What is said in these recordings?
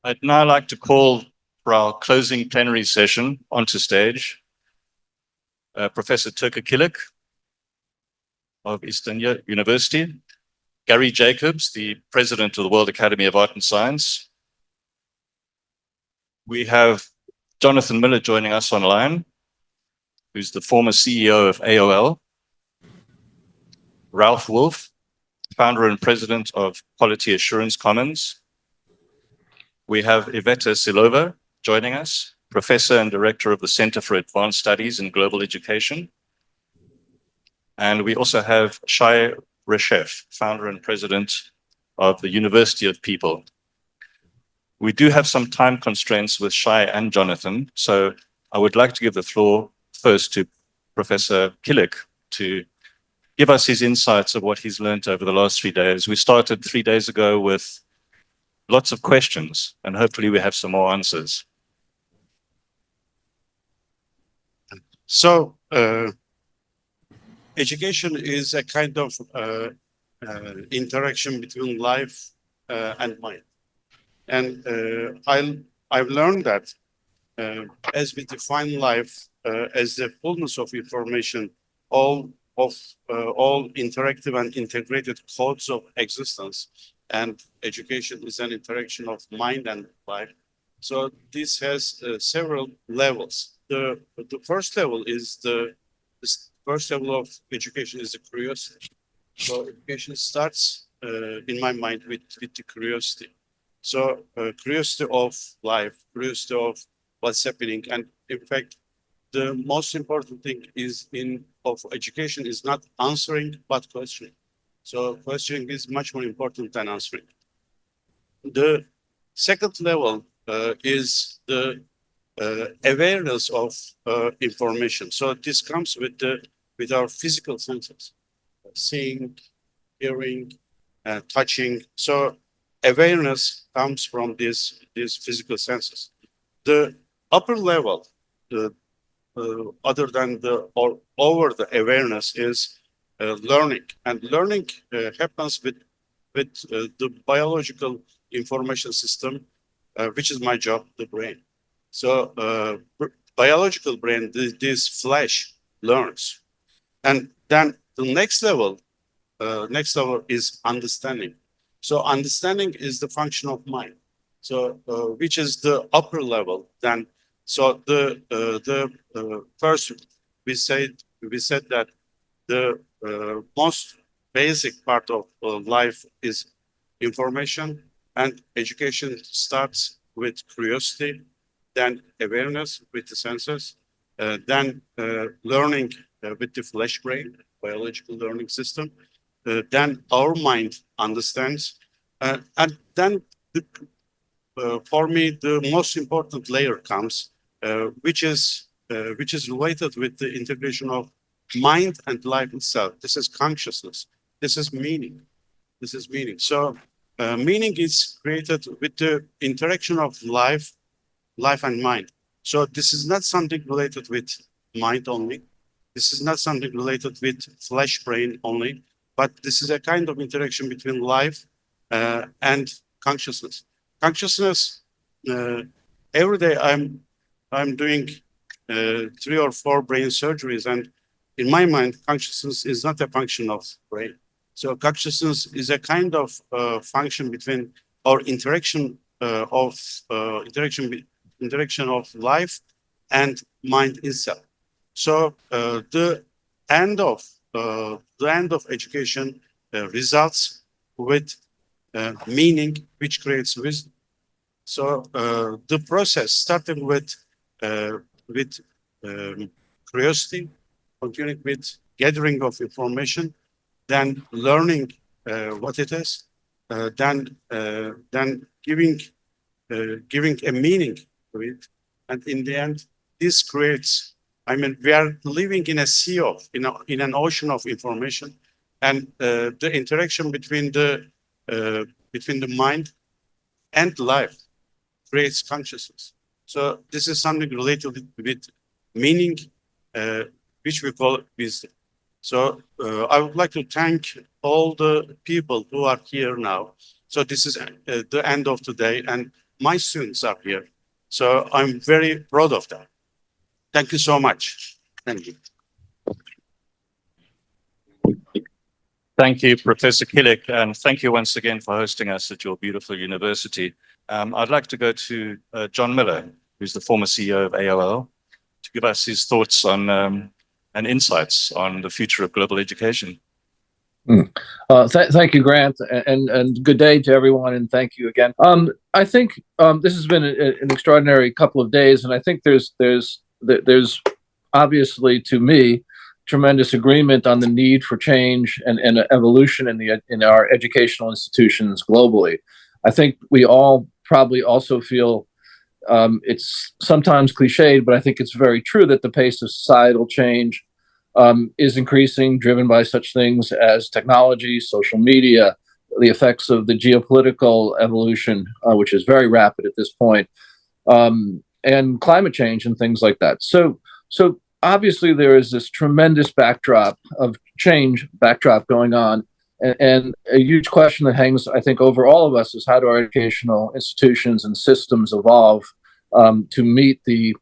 I'd now like to call for our closing plenary session onto stage Professor Türker KILIÇ of Istinye University, Gary Jacobs, the President of the World Academy of Art and Science. We have Jonathan Miller joining us online, who's the former CEO of AOL, Ralph Wolff, founder and president of Quality Assurance Commons. We have Iveta SILOVA joining us, professor and director of the Center for Advanced Studies in Global Education. And we also have Shai, RESHEF, founder and president of the University of People. We do have some time constraints with Shai and Jonathan, so I would like to give the floor first to Professor KILIÇ to give us his insights of what he's learned over the last 3 days. We started 3 days ago with lots of questions, and hopefully we have some more answers. So, education is a kind of interaction between life and mind. And I've learned that as we define life as the fullness of information, all interactive and integrated codes of existence, and education is an interaction of mind and life. So this has several levels. The first level is the first level of education is the curiosity. So education starts in my mind with the curiosity. So curiosity of life, curiosity of what's happening, and in fact, the most important thing of education is not answering but questioning. So questioning is much more important than answering. The second level is the awareness of information. So this comes with our physical senses, seeing, hearing, touching. So awareness comes from these physical senses. The upper level, other than over the awareness, is learning, and learning happens with the biological information system, which is my job, the brain. So biological brain, this flesh learns, and then the next level is understanding. So understanding is the function of mind. So which is the upper level. Then so the first we said that the most basic part of life is information, and education starts with curiosity, then awareness with the senses, then learning with the flesh brain, biological learning system, then our mind understands, and then for me the most important layer comes, which is related with the integration of mind and life itself. This is consciousness. This is meaning. This is meaning. So meaning is created with the interaction of life and mind. So this is not something related with mind only. This is not something related with flesh brain only, but this is a kind of interaction between life and consciousness. Consciousness, every day I'm doing 3 or 4 brain surgeries, and in my mind, consciousness is not a function of brain. So consciousness is a kind of function between our interaction of life and mind itself. So the end of education results with meaning, which creates wisdom. So the process starting with curiosity, continuing with gathering of information, then learning what it is, then giving a meaning to it, and in the end, this creates. I mean, we are living in a sea of, in an ocean of information, and the interaction between the mind and life creates consciousness. So this is something related with meaning, which we call wisdom. So I would like to thank all the people who are here now. So this is the end of today, and my students are here. So I'm very proud of that. Thank you so much. Thank you. Thank you, Professor KILIÇ, and thank you once again for hosting us at your beautiful university. I'd like to go to John Miller, who's the former CEO of AOL, to give us his thoughts on and insights on the future of global education. Thank you, Grant, and good day to everyone, and thank you again. I think this has been an extraordinary couple of days, and I think there's obviously, to me, tremendous agreement on the need for change and evolution in our educational institutions globally. I think we all probably also feel it's sometimes cliched, but I think it's very true that the pace of societal change is increasing, driven by such things as technology, social media, the effects of the geopolitical evolution, which is very rapid at this point, and climate change and things like that. So obviously there is this tremendous backdrop of change going on, and a huge question that hangs, I think, over all of us is how do our educational institutions and systems evolve to meet the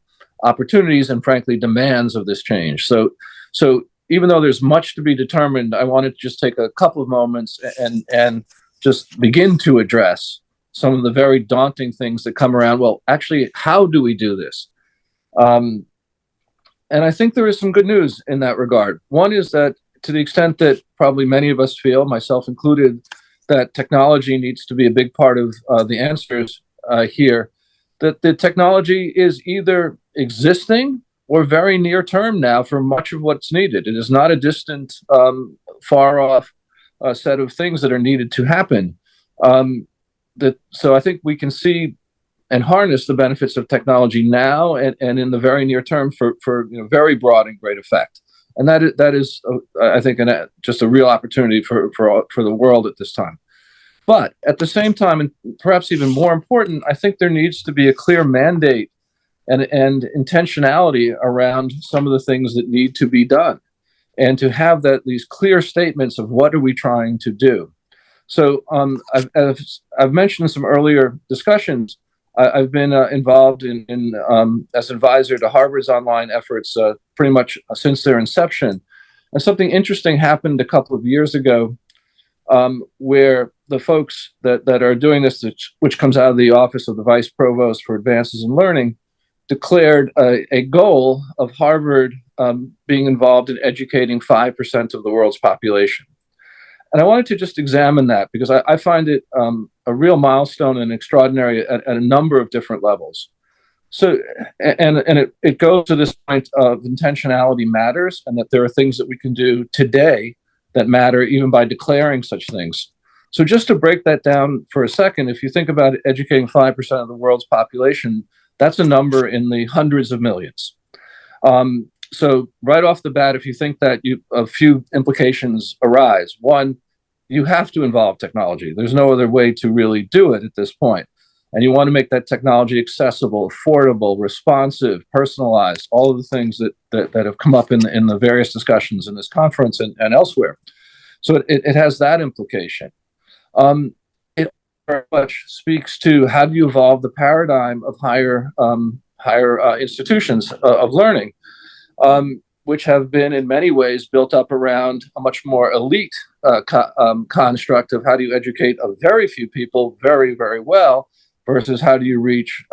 opportunities and, frankly, demands of this change. So even though there's much to be determined, I wanted to just take a couple of moments and just begin to address some of the very daunting things that come around. Well, actually, how do we do this? And I think there is some good news in that regard. One is that to the extent that probably many of us feel, myself included, that technology needs to be a big part of the answers here, that the technology is either existing or very near term now for much of what's needed. It is not a distant, far off set of things that are needed to happen. So I think we can see and harness the benefits of technology now and in the very near term for very broad and great effect. And that is I think, just a real opportunity for the world at this time. But at the same time, and perhaps even more important, I think there needs to be a clear mandate and intentionality around some of the things that need to be done, and to have these clear statements of what are we trying to do. So I've mentioned in some earlier discussions, I've been involved in as advisor to Harvard's online efforts pretty much since their inception. And something interesting happened a couple of years ago where the folks that are doing this, which comes out of the Office of the Vice Provost for Advances in Learning, declared a goal of Harvard being involved in educating 5% of the world's population. And I wanted to just examine that because I find it a real milestone and extraordinary at a number of different levels. So, and it goes to this point of intentionality matters, and that there are things that we can do today that matter even by declaring such things. So just to break that down for a second, if you think about educating 5% of the world's population, that's a number in the hundreds of millions. So right off the bat, if you think that a few implications arise. One, you have to involve technology. There's no other way to really do it at this point. And you want to make that technology accessible, affordable, responsive, personalized, all of the things that have come up in the various discussions in this conference and elsewhere. So it has that implication. It very much speaks to how do you evolve the paradigm of higher institutions of learning, which have been in many ways built up around a much more elite construct of how do you educate a very few people very, very well versus how do you reach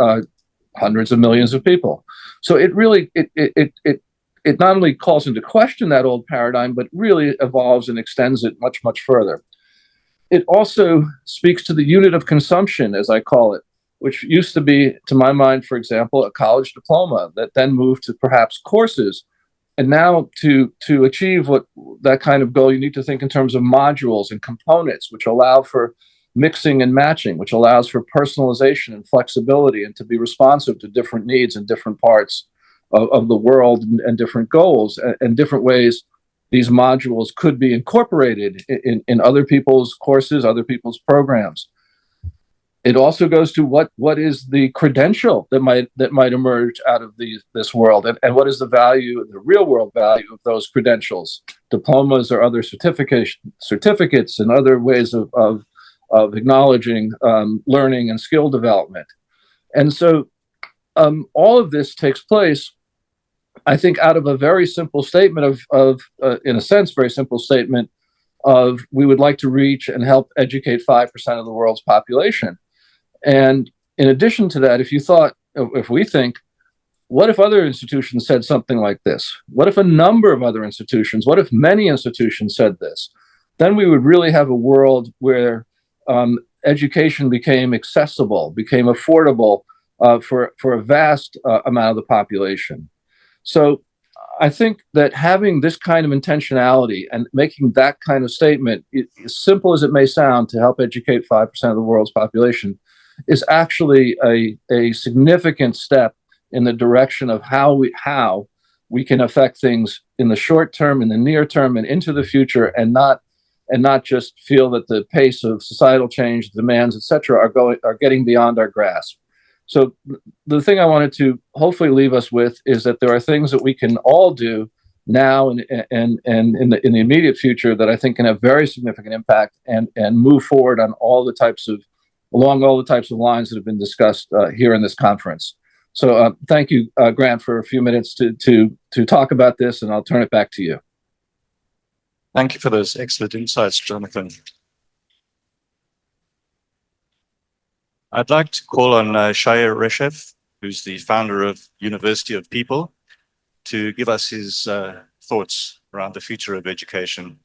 hundreds of millions of people. So it really, it not only calls into question that old paradigm, but really evolves and extends it much, much further. It also speaks to the unit of consumption, as I call it, which used to be, to my mind, for example, a college diploma that then moved to perhaps courses. And now to achieve that kind of goal, you need to think in terms of modules and components, which allow for mixing and matching, which allows for personalization and flexibility and to be responsive to different needs in different parts of the world and different goals and different ways these modules could be incorporated in other people's courses, other people's programs. It also goes to what is the credential that might emerge out of this world, and what is the value, the real world value of those credentials, diplomas or other certificates and other ways of acknowledging learning and skill development. And so all of this takes place, I think, out of a very simple statement of in a sense, very simple statement of we would like to reach and help educate 5% of the world's population. And in addition to that, if we think, what if other institutions said something like this? What if a number of other institutions, what if many institutions said this? Then we would really have a world where education became accessible, became affordable for a vast amount of the population. So I think that having this kind of intentionality and making that kind of statement, as simple as it may sound, to help educate 5% of the world's population, is actually a significant step in the direction of how we can affect things in the short term, in the near term, and into the future, and not just feel that the pace of societal change, demands, etc., are getting beyond our grasp. So the thing I wanted to hopefully leave us with is that there are things that we can all do now and in the immediate future that I think can have very significant impact and move forward on along all the types of lines that have been discussed here in this conference. So thank you, Grant, for a few minutes to talk about this, and I'll turn it back to you. Thank you for those excellent insights, Jonathan. I'd like to call on Shai RESHEF, who's the founder of University of People, to give us his thoughts around the future of education.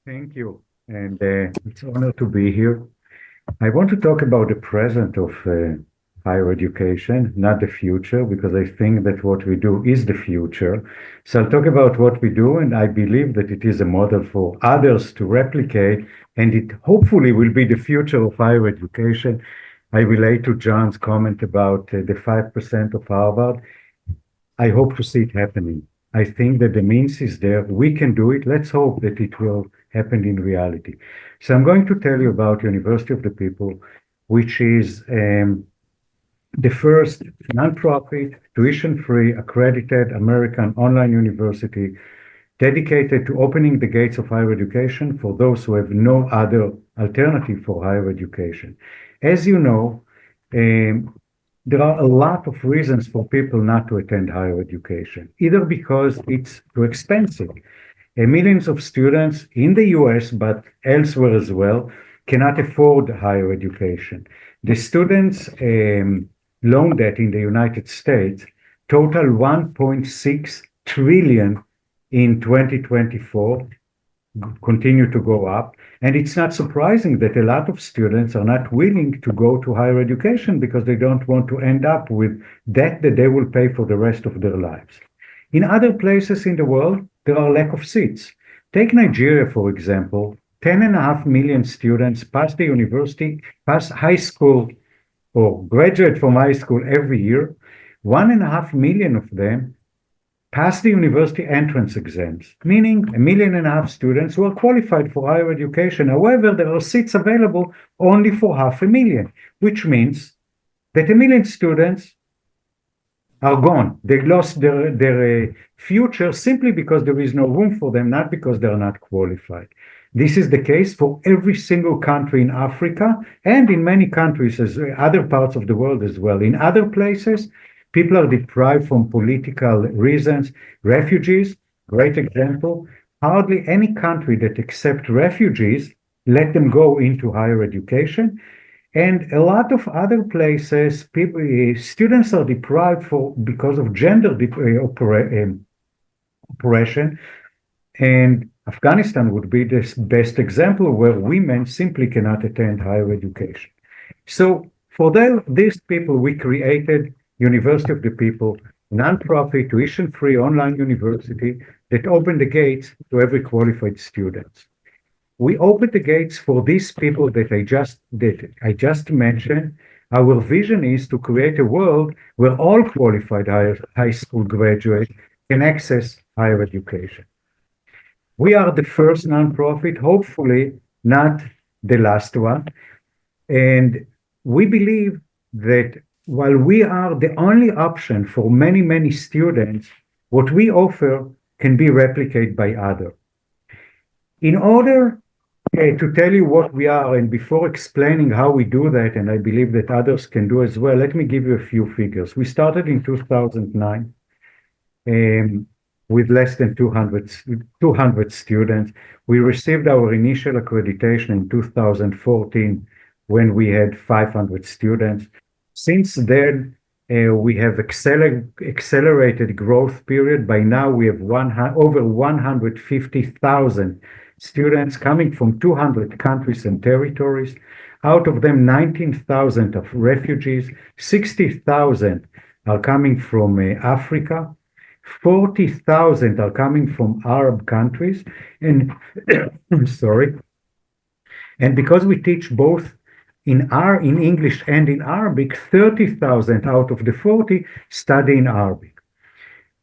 Thank you, and it's an honor to be here. I want to talk about the present of higher education, not the future, because I think that what we do is the future. So I'll talk about what we do, and I believe that it is a model for others to replicate, and it hopefully will be the future of higher education. I relate to John's comment about the 5% of Harvard. I hope to see it happening. I think that the means is there. We can do it. Let's hope that it will happen in reality. So I'm going to tell you about University of the People, which is the first nonprofit, tuition-free, accredited American online university dedicated to opening the gates of higher education for those who have no other alternative for higher education. As you know, there are a lot of reasons for people not to attend higher education, either because it's too expensive. Millions of students in the US, but elsewhere as well, cannot afford higher education. The students' loan debt in the United States total 1.6 trillion in 2024, continue to go up. And it's not surprising that a lot of students are not willing to go to higher education because they don't want to end up with debt that they will pay for the rest of their lives. In other places in the world, there are lack of seats. Take Nigeria, for example. 10.5 million students pass the university, pass high school, or graduate from high school every year. 1.5 million of them pass the university entrance exams, meaning 1.5 million students who are qualified for higher education. However, there are seats available only for 500,000, which means that 1 million students are gone. They lost their future simply because there is no room for them, not because they're not qualified. This is the case for every single country in Africa and in many countries, as other parts of the world as well. In other places, people are deprived from political reasons. Refugees, great example. Hardly any country that accepts refugees let them go into higher education. And a lot of other places, students are deprived because of gender oppression. And Afghanistan would be the best example where women simply cannot attend higher education. So for these people, we created University of the People, non-profit, tuition-free online university that opened the gates to every qualified student. We opened the gates for these people that I just mentioned. Our vision is to create a world where all qualified high school graduates can access higher education. We are the first nonprofit, hopefully not the last one. And we believe that while we are the only option for many, many students, what we offer can be replicated by others. In order to tell you what we are, and before explaining how we do that, and I believe that others can do as well, let me give you a few figures. We started in 2009 with less than 200 students. We received our initial accreditation in 2014 when we had 500 students. Since then, we have accelerated growth period. By now, we have over 150,000 students coming from 200 countries and territories. Out of them, 19,000 of refugees, 60,000 are coming from Africa, 40,000 are coming from Arab countries, and sorry. And because we teach both in English and in Arabic, 30,000 out of the 40 study in Arabic.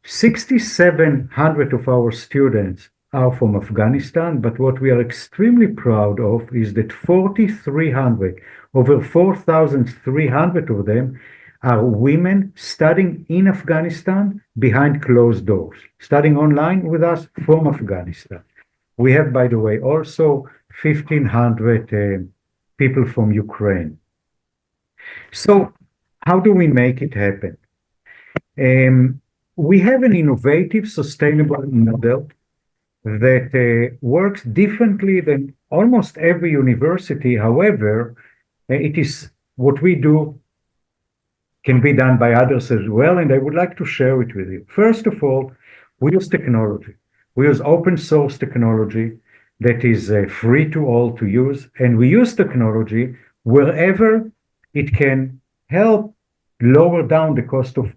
6,700 of our students are from Afghanistan, but what we are extremely proud of is that 4,300, over 4,300 of them are women studying in Afghanistan behind closed doors, studying online with us from Afghanistan. We have, by the way, also 1,500 people from Ukraine. So how do we make it happen? We have an innovative, sustainable model that works differently than almost every university. However, it is what we do can be done by others as well, and I would like to share it with you. First of all, we use technology. We use open source technology that is free to all to use, and we use technology wherever it can help lower down the cost of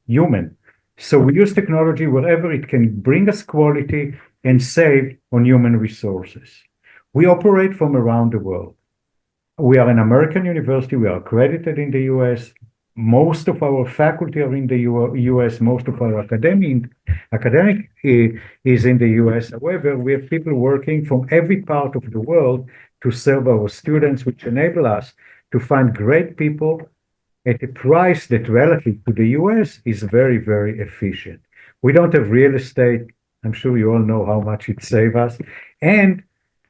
human. So we use technology wherever it can bring us quality and save on human resources. We operate from around the world. We are an American university. We are accredited in the US. Most of our faculty are in the US. Most of our academic is in the US. However, we have people working from every part of the world to serve our students, which enable us to find great people at a price that relative to the US is very, very efficient. We don't have real estate. I'm sure you all know how much it saves us. And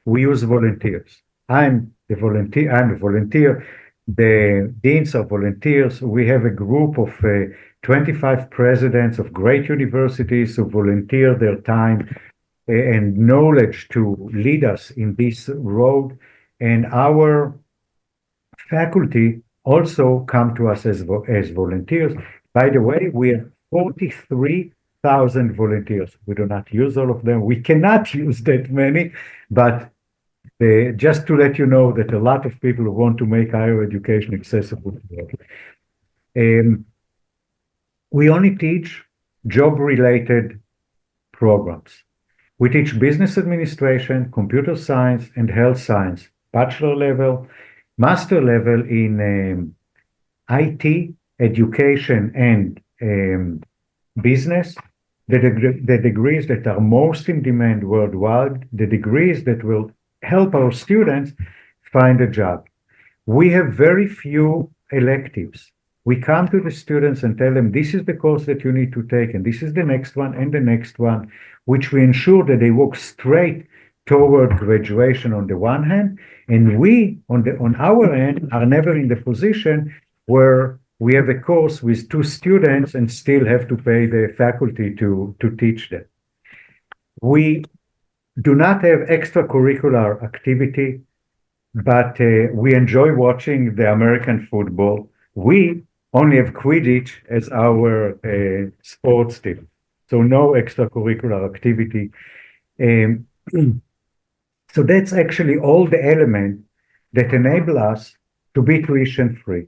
we use volunteers. I'm a volunteer. The deans are volunteers. We have a group of 25 presidents of great universities who volunteer their time and knowledge to lead us in this road. And our faculty also come to us as volunteers. By the way, we have 43,000 volunteers. We do not use all of them. We cannot use that many, but just to let you know that a lot of people want to make higher education accessible to all. We only teach job-related programs. We teach business administration, computer science, and health science, bachelor level, master level in IT, education, and business. The degrees that are most in demand worldwide, the degrees that will help our students find a job. We have very few electives. We come to the students and tell them, this is the course that you need to take, and this is the next one, and the next one, which we ensure that they walk straight toward graduation on the one hand, and we, on our end, are never in the position where we have a course with 2 students and still have to pay the faculty to teach them. We do not have extracurricular activity, but we enjoy watching the American football. We only have Quidditch as our sports team, so no extracurricular activity. So that's actually all the elements that enable us to be tuition free.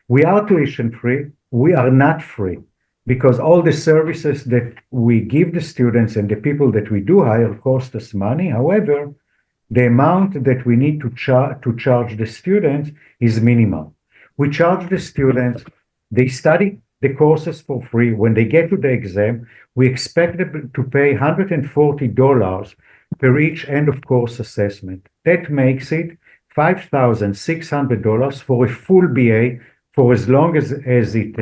We are tuition free. We are not free, because all the services that we give the students and the people that we do hire cost us money. However, the amount that we need to charge the students is minimal. We charge the students, they study the courses for free. When they get to the exam, we expect them to pay $140 per each end of course assessment. That makes it $5,600 for a full BA for as long as it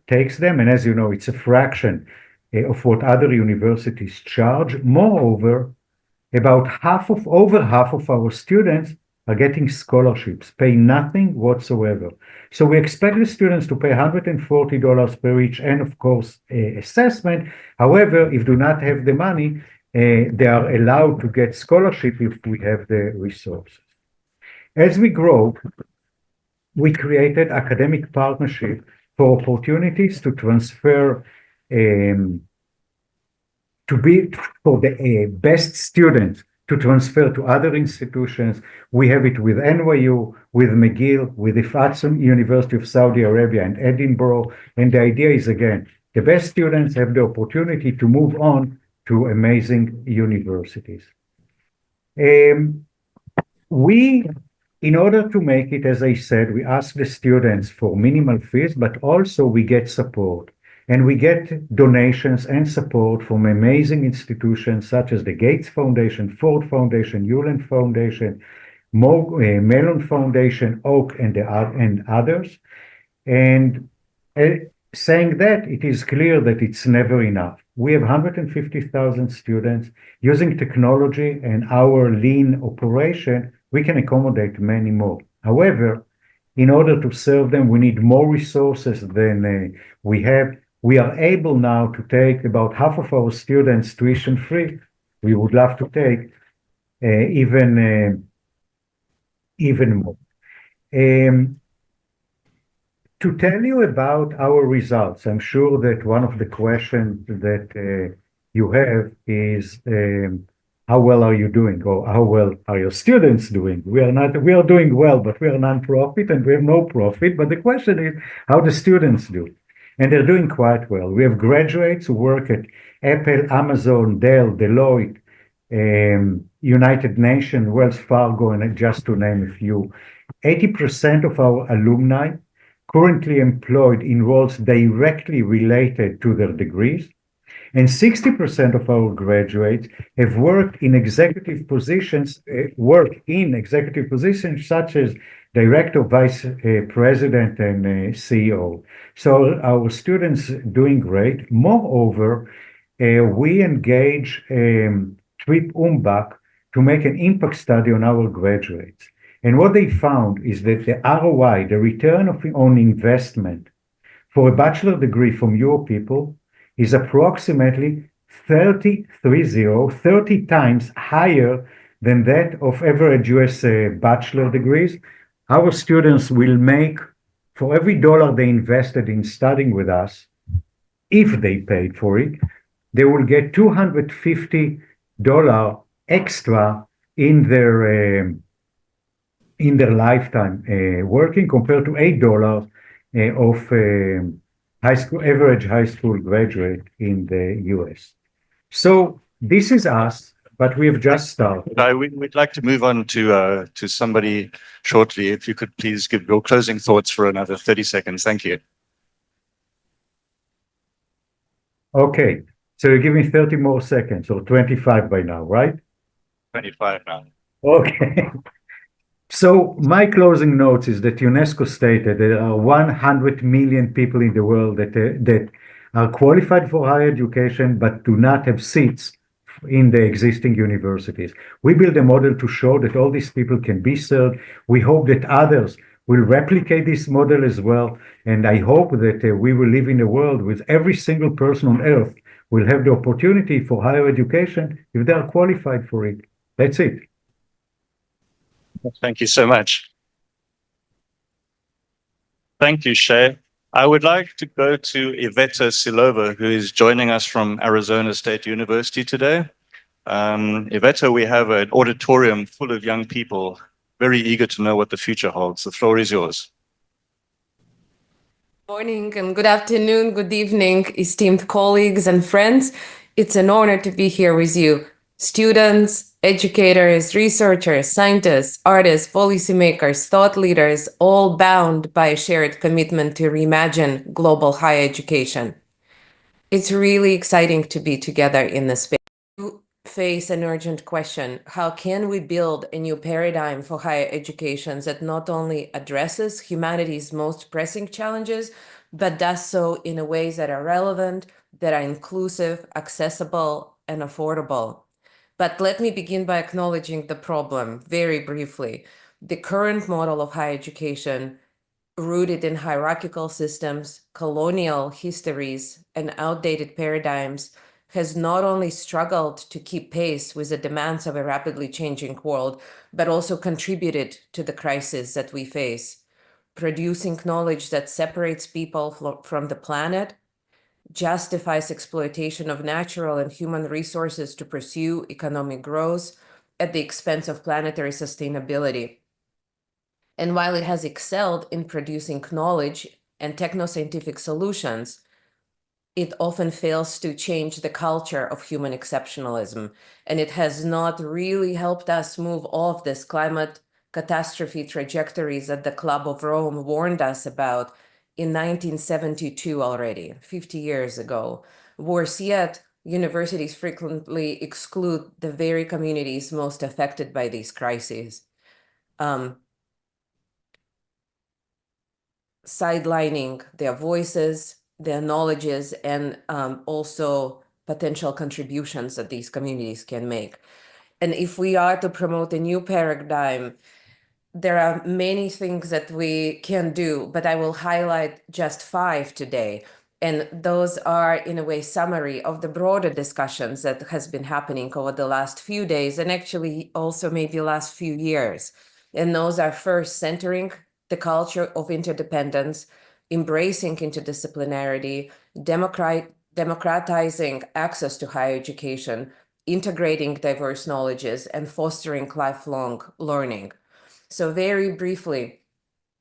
takes them, and as you know, it's a fraction of what other universities charge. Moreover, over half of our students are getting scholarships, pay nothing whatsoever. So we expect the students to pay $140 per each and, of course, assessment. However, if do not have the money, they are allowed to get scholarship if we have the resources. As we grow, we created academic partnership for opportunities to transfer for the best students to transfer to other institutions. We have it with NYU, with McGill, with the Hudson University of Saudi Arabia and Edinburgh. And the idea is, again, the best students have the opportunity to move on to amazing universities. In order to make it, as I said, we ask the students for minimal fees, but also we get support. And we get donations and support from amazing institutions such as the Gates Foundation, Ford Foundation, Hewlett Foundation, Mellon Foundation, Oak, and others. And saying that, it is clear that it's never enough. We have 150,000 students using technology and our lean operation. We can accommodate many more. However, in order to serve them, we need more resources than we have. We are able now to take about half of our students tuition free. We would love to take even more. To tell you about our results, I'm sure that one of the questions that you have is how well are you doing, or how well are your students doing? We are doing well, but we are non-profit and we have no profit. But the question is how the students do. And they're doing quite well. We have graduates who work at Apple, Amazon, Dell, Deloitte, United Nations, Wells Fargo, and just to name a few. 80% of our alumni currently employed in roles directly related to their degrees. And 60% of our graduates have worked in executive positions, such as director, vice president, and CEO. So our students doing great. Moreover, we engage Trip Umbach to make an impact study on our graduates. And what they found is that the ROI, the return on investment for a bachelor degree from your people is approximately 30 times higher than that of average US bachelor degrees. Our students will make, for every dollar they invested in studying with us, if they paid for it, they will get $250 extra in their lifetime working, compared to $8 of average high school graduate in the US. So this is us, but we have just started. We'd like to move on to somebody shortly. If you could please give your closing thoughts for another 30 seconds. Thank you. Okay, so you give me 30 more seconds, or 25 by now, right? 25 now. Okay. So my closing notes is that UNESCO stated there are 100 million people in the world that are qualified for higher education but do not have seats in the existing universities. We build a model to show that all these people can be served. We hope that others will replicate this model as well. And I hope that we will live in a world with every single person on earth will have the opportunity for higher education if they are qualified for it. That's it. Thank you so much. Thank you, Shai. I would like to go to Iveta SILOVA, who is joining us from Arizona State University today. Iveta, we have an auditorium full of young people, very eager to know what the future holds. The floor is yours. Morning and good afternoon, good evening, esteemed colleagues and friends. It's an honor to be here with you. Students, educators, researchers, scientists, artists, policymakers, thought leaders, all bound by a shared commitment to reimagine global higher education. It's really exciting to be together in this space. We face an urgent question: how can we build a new paradigm for higher education that not only addresses humanity's most pressing challenges, but does so in a ways that are relevant, that are inclusive, accessible, and affordable? But let me begin by acknowledging the problem very briefly. The current model of higher education, rooted in hierarchical systems, colonial histories, and outdated paradigms, has not only struggled to keep pace with the demands of a rapidly changing world, but also contributed to the crisis that we face, producing knowledge that separates people from the planet, justifies exploitation of natural and human resources to pursue economic growth at the expense of planetary sustainability. And while it has excelled in producing knowledge and technoscientific solutions, it often fails to change the culture of human exceptionalism. And it has not really helped us move off this climate catastrophe trajectories that the Club of Rome warned us about in 1972 already, 50 years ago. Worse yet, universities frequently exclude the very communities most affected by these crises, sidelining their voices, their knowledges, and also potential contributions that these communities can make. And if we are to promote a new paradigm, there are many things that we can do, but I will highlight just 5 today. And those are, in a way, summary of the broader discussions that has been happening over the last few days, and actually also maybe last few years. And those are first centering the culture of interdependence, embracing interdisciplinarity, democratizing access to higher education, integrating diverse knowledges, and fostering lifelong learning. So very briefly,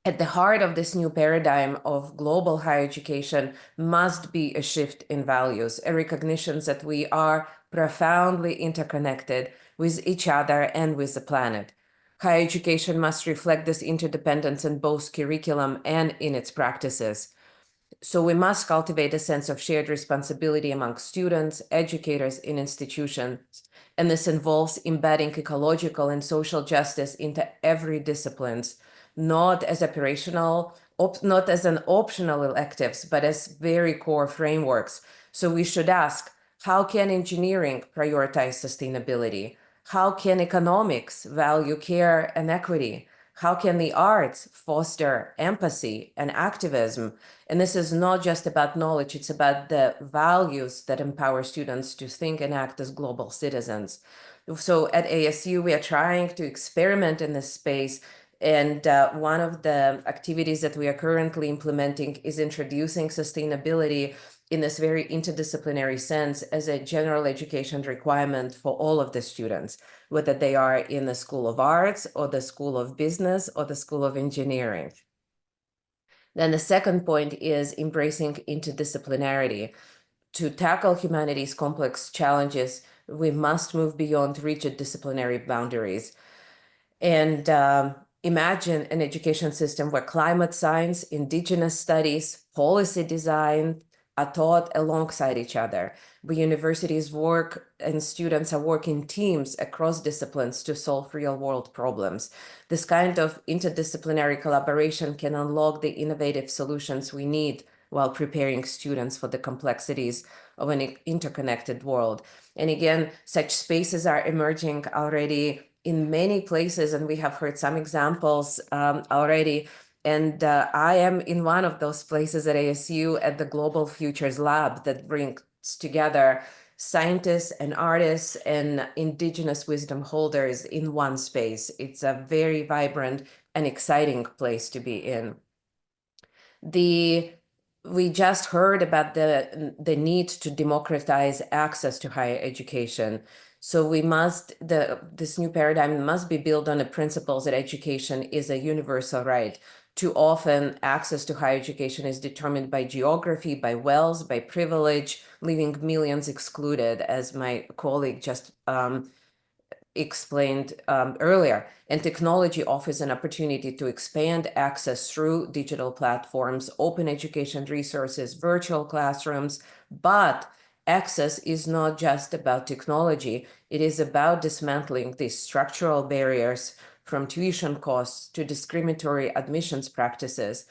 at the heart of this new paradigm of global higher education must be a shift in values, a recognition that we are profoundly interconnected with each other and with the planet. Higher education must reflect this interdependence in both curriculum and in its practices. So we must cultivate a sense of shared responsibility among students, educators, and institutions. And this involves embedding ecological and social justice into every discipline, not as not as an optional electives, but as very core frameworks. So we should ask, how can engineering prioritize sustainability? How can economics value care and equity? How can the arts foster empathy and activism? And this is not just about knowledge, it's about the values that empower students to think and act as global citizens. So at ASU, we are trying to experiment in this space. And one of the activities that we are currently implementing is introducing sustainability in this very interdisciplinary sense as a general education requirement for all of the students, whether they are in the School of Arts or the School of Business or the School of Engineering. Then the second point is embracing interdisciplinarity. To tackle humanity's complex challenges, we must move beyond rigid disciplinary boundaries. And imagine an education system where climate science, indigenous studies, policy design are taught alongside each other, where universities work and students are working teams across disciplines to solve real-world problems. This kind of interdisciplinary collaboration can unlock the innovative solutions we need while preparing students for the complexities of an interconnected world. And again, such spaces are emerging already in many places, and we have heard some examples already. And I am in one of those places at ASU at the Global Futures Lab that brings together scientists and artists and indigenous wisdom holders in one space. It's a very vibrant and exciting place to be in. We just heard about the need to democratize access to higher education. So we must, this new paradigm must be built on the principles that education is a universal right. Too often, access to higher education is determined by geography, by wealth, by privilege, leaving millions excluded, as my colleague just explained earlier. And technology offers an opportunity to expand access through digital platforms, open education resources, virtual classrooms, but access is not just about technology. It is about dismantling these structural barriers, from tuition costs to discriminatory admissions practices.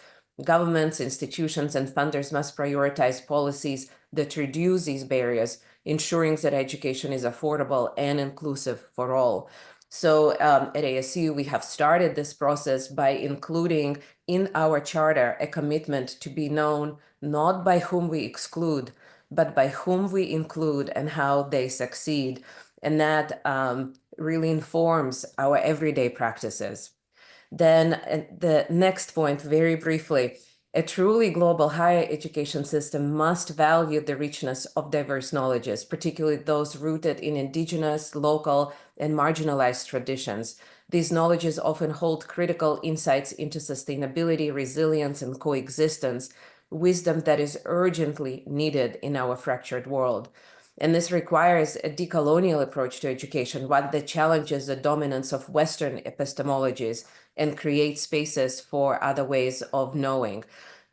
Governments, institutions, and funders must prioritize policies that reduce these barriers, ensuring that education is affordable and inclusive for all. So at ASU, we have started this process by including in our charter a commitment to be known not by whom we exclude, but by whom we include and how they succeed. And that really informs our everyday practices. Then the next point, very briefly, a truly global higher education system must value the richness of diverse knowledges, particularly those rooted in indigenous, local, and marginalized traditions. These knowledges often hold critical insights into sustainability, resilience, and coexistence, wisdom that is urgently needed in our fractured world. And this requires a decolonial approach to education, one that challenges the dominance of Western epistemologies and creates spaces for other ways of knowing.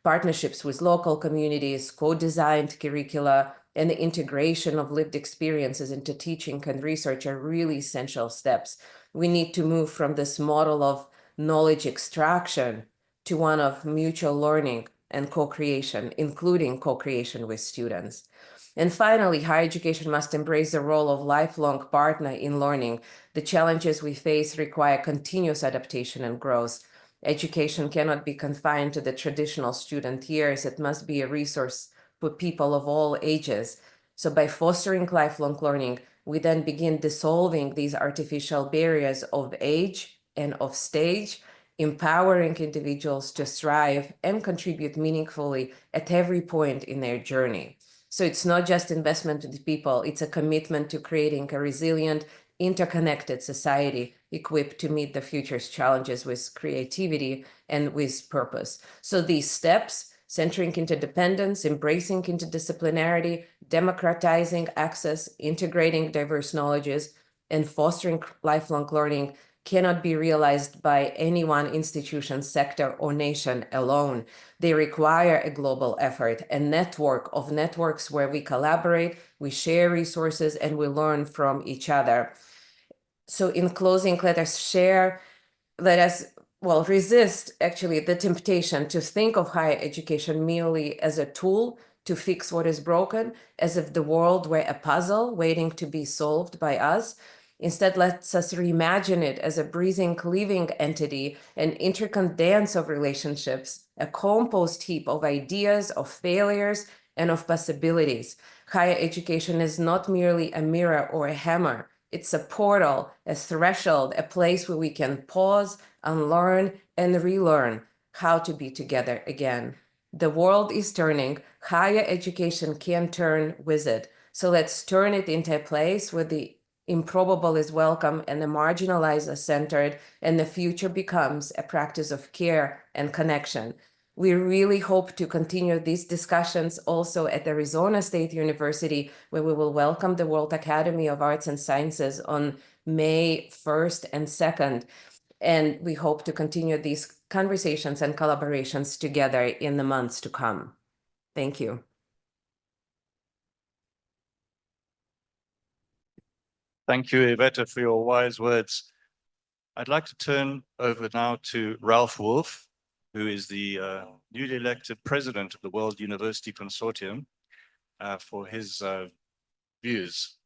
Partnerships with local communities, co-designed curricula, and the integration of lived experiences into teaching and research are really essential steps. We need to move from this model of knowledge extraction to one of mutual learning and co-creation, including co-creation with students. And finally, higher education must embrace the role of lifelong partner in learning. The challenges we face require continuous adaptation and growth. Education cannot be confined to the traditional student years. It must be a resource for people of all ages. So by fostering lifelong learning, we then begin dissolving these artificial barriers of age and of stage, empowering individuals to thrive and contribute meaningfully at every point in their journey. So it's not just investment in people, it's a commitment to creating a resilient, interconnected society equipped to meet the future's challenges with creativity and with purpose. So these steps, centering interdependence, embracing interdisciplinarity, democratizing access, integrating diverse knowledges, and fostering lifelong learning cannot be realized by any one institution, sector, or nation alone. They require a global effort, a network of networks where we collaborate, we share resources, and we learn from each other. So in closing, let us resist actually the temptation to think of higher education merely as a tool to fix what is broken, as if the world were a puzzle waiting to be solved by us. Instead, let's us reimagine it as a breathing, living entity, an intricate dance of relationships, a compost heap of ideas, of failures, and of possibilities. Higher education is not merely a mirror or a hammer. It's a portal, a threshold, a place where we can pause, unlearn, and relearn how to be together again. The world is turning. Higher education can turn with it. So let's turn it into a place where the improbable is welcome and the marginalized are centered, and the future becomes a practice of care and connection. We really hope to continue these discussions also at Arizona State University, where we will welcome the World Academy of Arts and Sciences on May 1st and 2nd. And we hope to continue these conversations and collaborations together in the months to come. Thank you. Thank you, Iveta, for your wise words. I'd like to turn over now to Ralph Wolff, who is the newly elected president of the World University Consortium, for his views.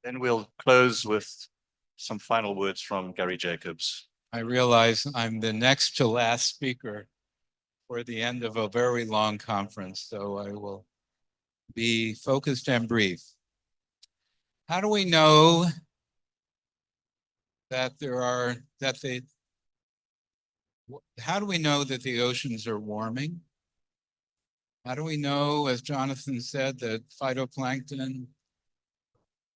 Then we'll close with some final words from Gary Jacobs. I realize I'm the next to last speaker for the end of a very long conference, so I will be focused and brief. How do we know that how do we know that the oceans are warming? How do we know, as Jonathan said, that phytoplankton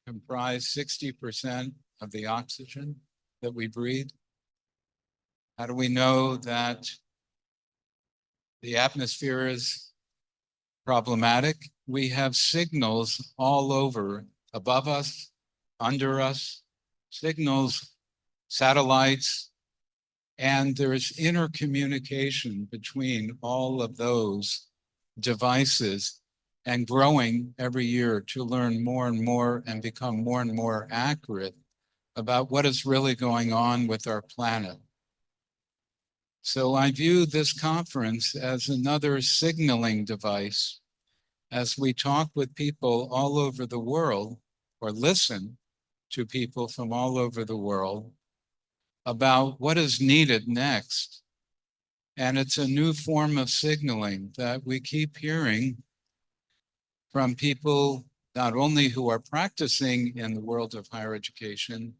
comprise 60% of the oxygen that we breathe? How do we know that the atmosphere is problematic? We have signals all over, above us, under us, signals, satellites, and there's intercommunication between all of those devices and growing every year to learn more and more and become more and more accurate about what is really going on with our planet. So I view this conference as another signaling device as we talk with people all over the world, or listen to people from all over the world about what is needed next. And it's a new form of signaling that we keep hearing from people not only who are practicing in the world of higher education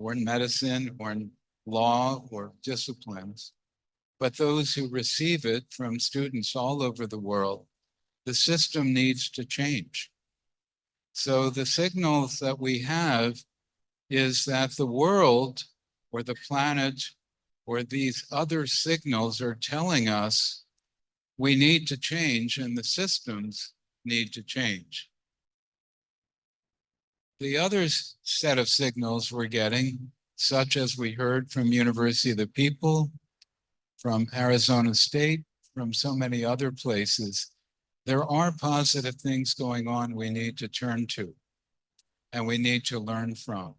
or in medicine or in law or disciplines, but those who receive it from students all over the world. The system needs to change. So the signals that we have is that the world or the planet or these other signals are telling us we need to change and the systems need to change. The other set of signals we're getting, such as we heard from University of the People, from Arizona State, from so many other places, there are positive things going on we need to turn to and we need to learn from.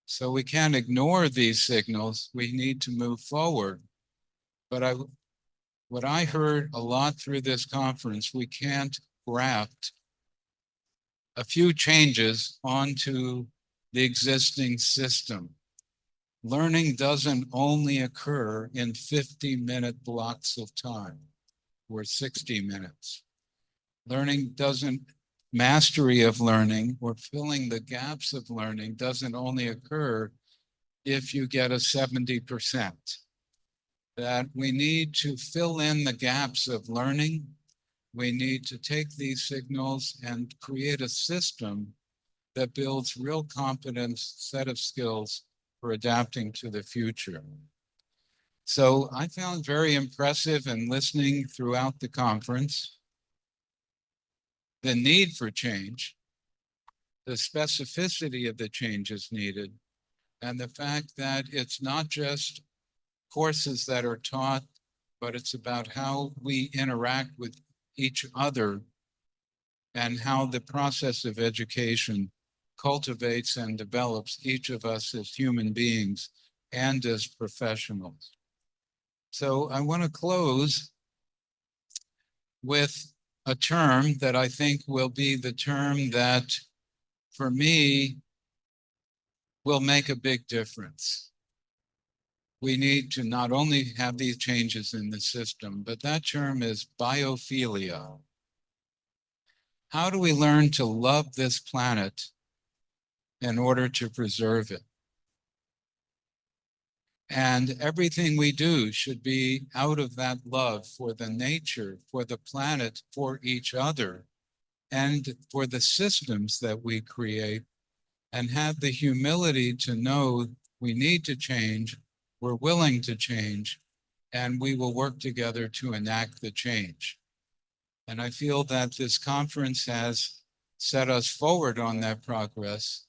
So we can't ignore these signals. We need to move forward. But what I heard a lot through this conference, we can't graft a few changes onto the existing system. Learning doesn't only occur in 50-minute blocks of time or 60 minutes. Mastery of learning or filling the gaps of learning doesn't only occur if you get a 70%. That we need to fill in the gaps of learning. We need to take these signals and create a system that builds real competence, set of skills for adapting to the future. So I found very impressive in listening throughout the conference the need for change, the specificity of the changes needed, and the fact that it's not just courses that are taught, but it's about how we interact with each other and how the process of education cultivates and develops each of us as human beings and as professionals. So I want to close with a term that I think will be the term that, for me, will make a big difference. We need to not only have these changes in the system, but that term is biophilia. How do we learn to love this planet in order to preserve it? And everything we do should be out of that love for the nature, for the planet, for each other, and for the systems that we create, and have the humility to know we need to change, we're willing to change, and we will work together to enact the change. And I feel that this conference has set us forward on that progress.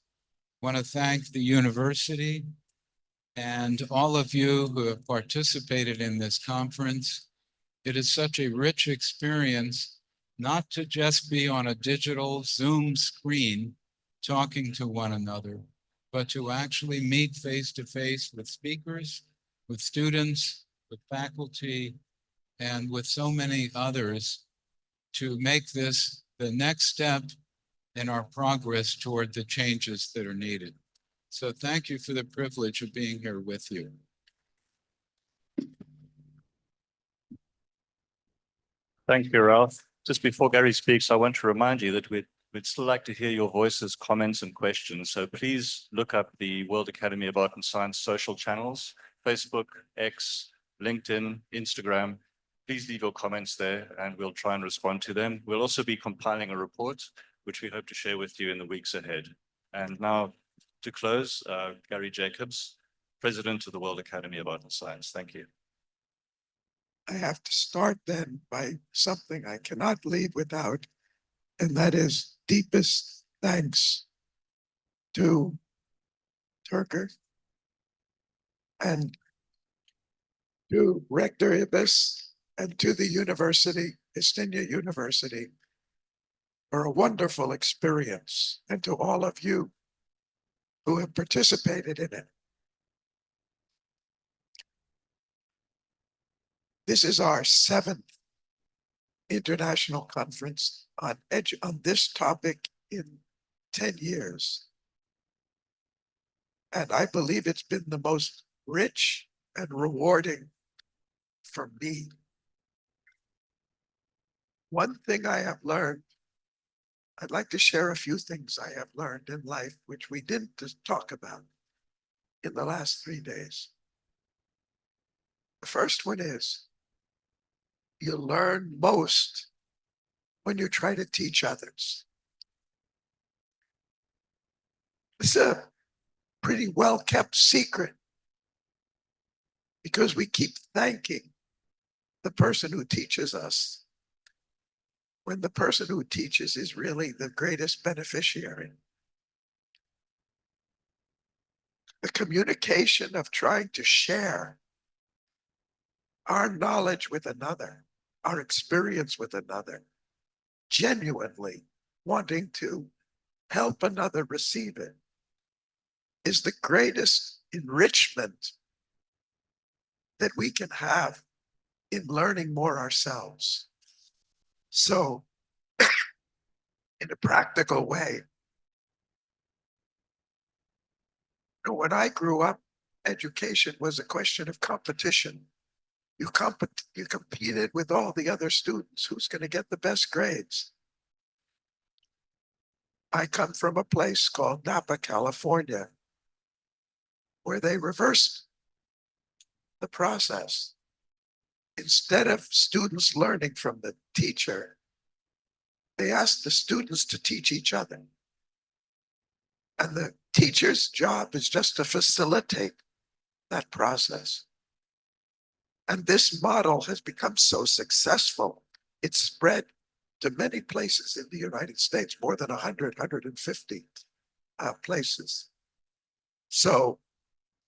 I want to thank the university and all of you who have participated in this conference. It is such a rich experience, not to just be on a digital Zoom screen talking to one another, but to actually meet face-to-face with speakers, with students, with faculty, and with so many others to make this the next step in our progress toward the changes that are needed. So thank you for the privilege of being here with you. Thank you, Ralph. Just before Gary speaks, I want to remind you that we'd still like to hear your voices, comments, and questions. So please look up the World Academy of Art and Science social channels, Facebook, X, LinkedIn, Instagram. Please leave your comments there and we'll try and respond to them. We'll also be compiling a report, which we hope to share with you in the weeks ahead. And now to close, Gary Jacobs, President of the World Academy of Art and Science. Thank you. I have to start then by something I cannot leave without, and that is deepest thanks to Türker and to Rector Ibis and to the university, Istinye University, for a wonderful experience, and to all of you who have participated in it. This is our 7th international conference on this topic in 10 years. And I believe it's been the most rich and rewarding for me. One thing I have learned, I'd like to share a few things I have learned in life, which we didn't talk about in the last 3 days. The first one is, you learn most when you try to teach others. It's a pretty well-kept secret because we keep thanking the person who teaches us when the person who teaches is really the greatest beneficiary. The communication of trying to share our knowledge with another, our experience with another, genuinely wanting to help another receive it, is the greatest enrichment that we can have in learning more ourselves. So, in a practical way, when I grew up, education was a question of competition. You competed with all the other students. Who's going to get the best grades? I come from a place called Napa, California, where they reversed the process. Instead of students learning from the teacher, they asked the students to teach each other. And the teacher's job is just to facilitate that process. And this model has become so successful, it's spread to many places in the United States, more than 100, 150 places. So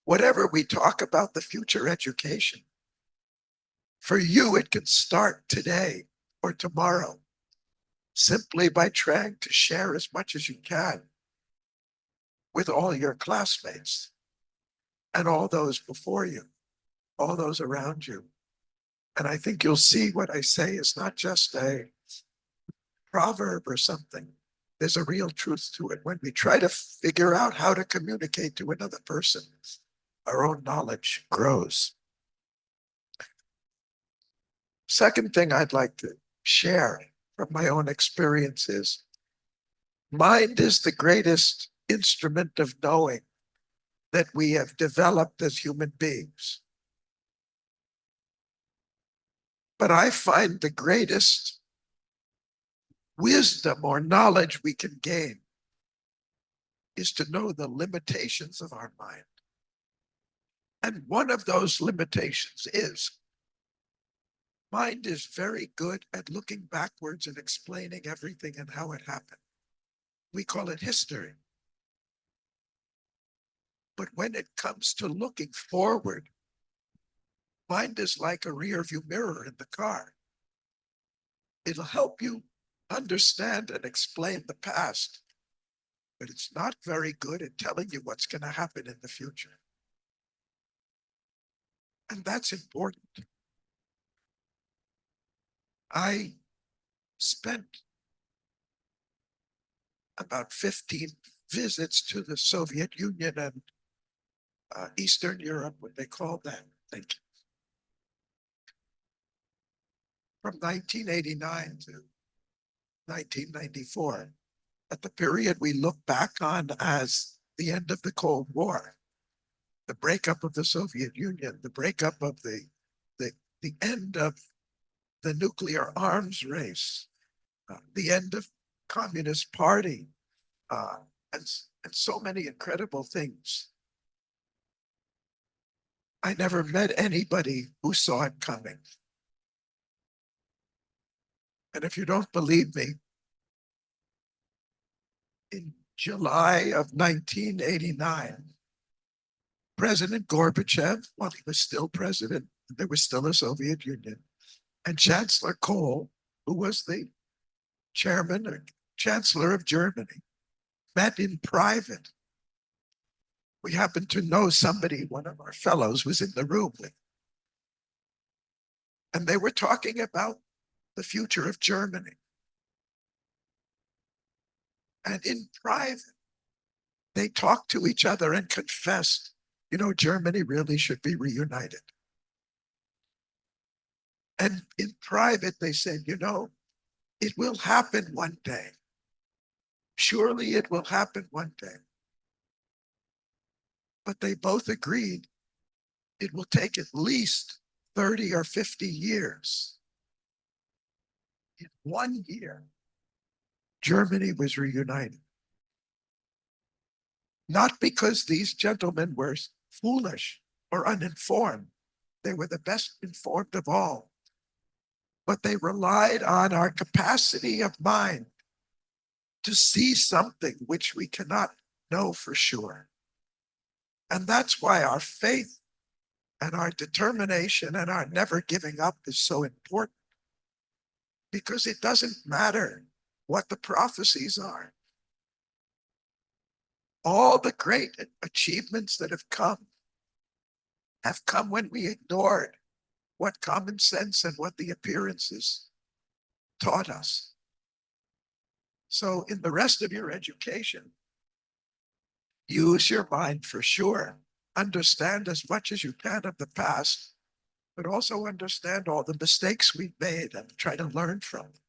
whatever we talk about the future education, for you, it can start today or tomorrow, simply by trying to share as much as you can with all your classmates and all those before you, all those around you. And I think you'll see what I say is not just a proverb or something. There's a real truth to it. When we try to figure out how to communicate to another person, our own knowledge grows. Second thing I'd like to share from my own experience is, mind is the greatest instrument of knowing that we have developed as human beings. But I find the greatest wisdom or knowledge we can gain is to know the limitations of our mind. And one of those limitations is, mind is very good at looking backwards and explaining everything and how it happened. We call it history. But when it comes to looking forward, mind is like a rear view mirror in the car. It'll help you understand and explain the past, but it's not very good at telling you what's going to happen in the future. And that's important. I spent about 15 visits to the Soviet Union and Eastern Europe, what they called that. Thank you. From 1989 to 1994, at the period we look back on as the end of the Cold War, the breakup of the Soviet Union, the breakup of the end of the nuclear arms race, the end of Communist Party, and so many incredible things. I never met anybody who saw it coming. And if you don't believe me, in July of 1989, President Gorbachev, while he was still president, there was still a Soviet Union, and Chancellor Kohl, who was the chairman or chancellor of Germany, met in private. We happened to know somebody, one of our fellows was in the room with. And they were talking about the future of Germany. And in private, they talked to each other and confessed, you know, Germany really should be reunited. And in private, they said, you know, it will happen one day. Surely it will happen one day. But they both agreed it will take at least 30 or 50 years. In 1 year, Germany was reunited. Not because these gentlemen were foolish or uninformed. They were the best informed of all. But they relied on our capacity of mind to see something which we cannot know for sure. And that's why our faith and our determination and our never giving up is so important. Because it doesn't matter what the prophecies are. All the great achievements that have come when we ignored what common sense and what the appearances taught us. So in the rest of your education, use your mind for sure. Understand as much as you can of the past, but also understand all the mistakes we've made and try to learn from them.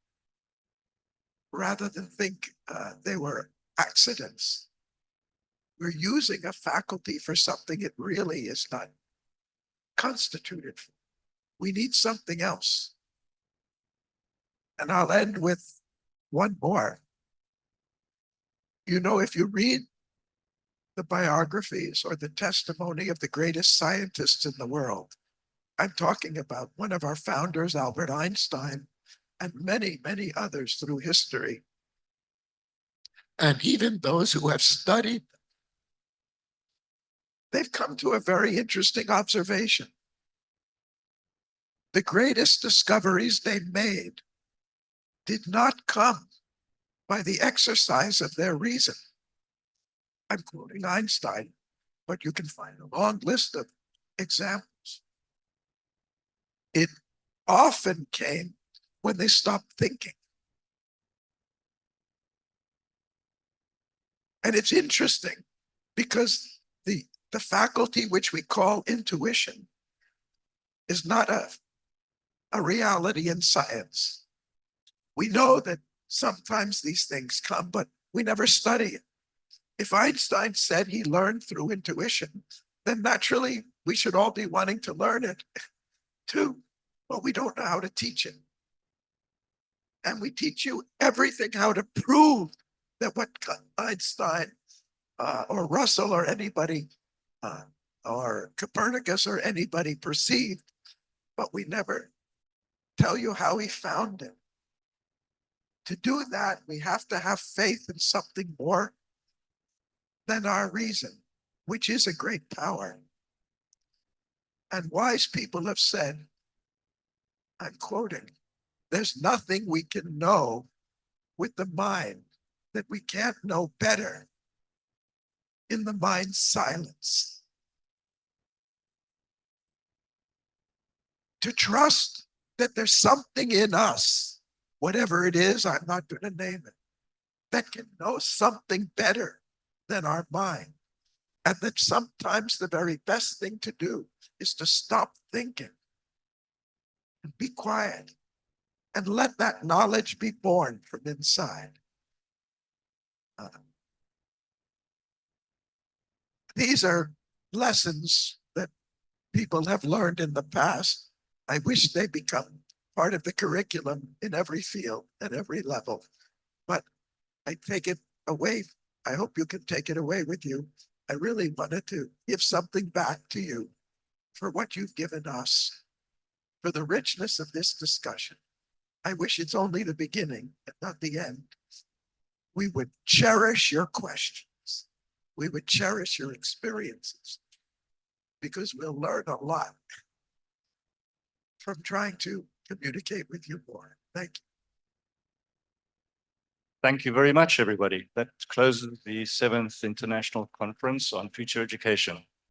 Rather than think they were accidents. We're using a faculty for something it really is not constituted for. We need something else. And I'll end with one more. You know, if you read the biographies or the testimony of the greatest scientists in the world, I'm talking about one of our founders, Albert Einstein, and many, many others through history. And even those who have studied, they've come to a very interesting observation. The greatest discoveries they made did not come by the exercise of their reason. I'm quoting Einstein, but you can find a long list of examples. It often came when they stopped thinking. And it's interesting because the faculty which we call intuition is not a reality in science. We know that sometimes these things come, but we never study it. If Einstein said he learned through intuition, then naturally we should all be wanting to learn it too, but we don't know how to teach it. And we teach you everything how to prove that what Einstein or Russell or anybody or Copernicus or anybody perceived, but we never tell you how he found it. To do that, we have to have faith in something more than our reason, which is a great power. And wise people have said, I'm quoting, there's nothing we can know with the mind that we can't know better in the mind's silence. To trust that there's something in us, whatever it is, I'm not going to name it, that can know something better than our mind. And that sometimes the very best thing to do is to stop thinking and be quiet and let that knowledge be born from inside. These are lessons that people have learned in the past. I wish they become part of the curriculum in every field at every level. But I take it away. I hope you can take it away with you. I really wanted to give something back to you for what you've given us, for the richness of this discussion. I wish it's only the beginning and not the end. We would cherish your questions. We would cherish your experiences because we'll learn a lot from trying to communicate with you more. Thank you. Thank you very much, everybody. That closes the 7th International Conference on Future Education.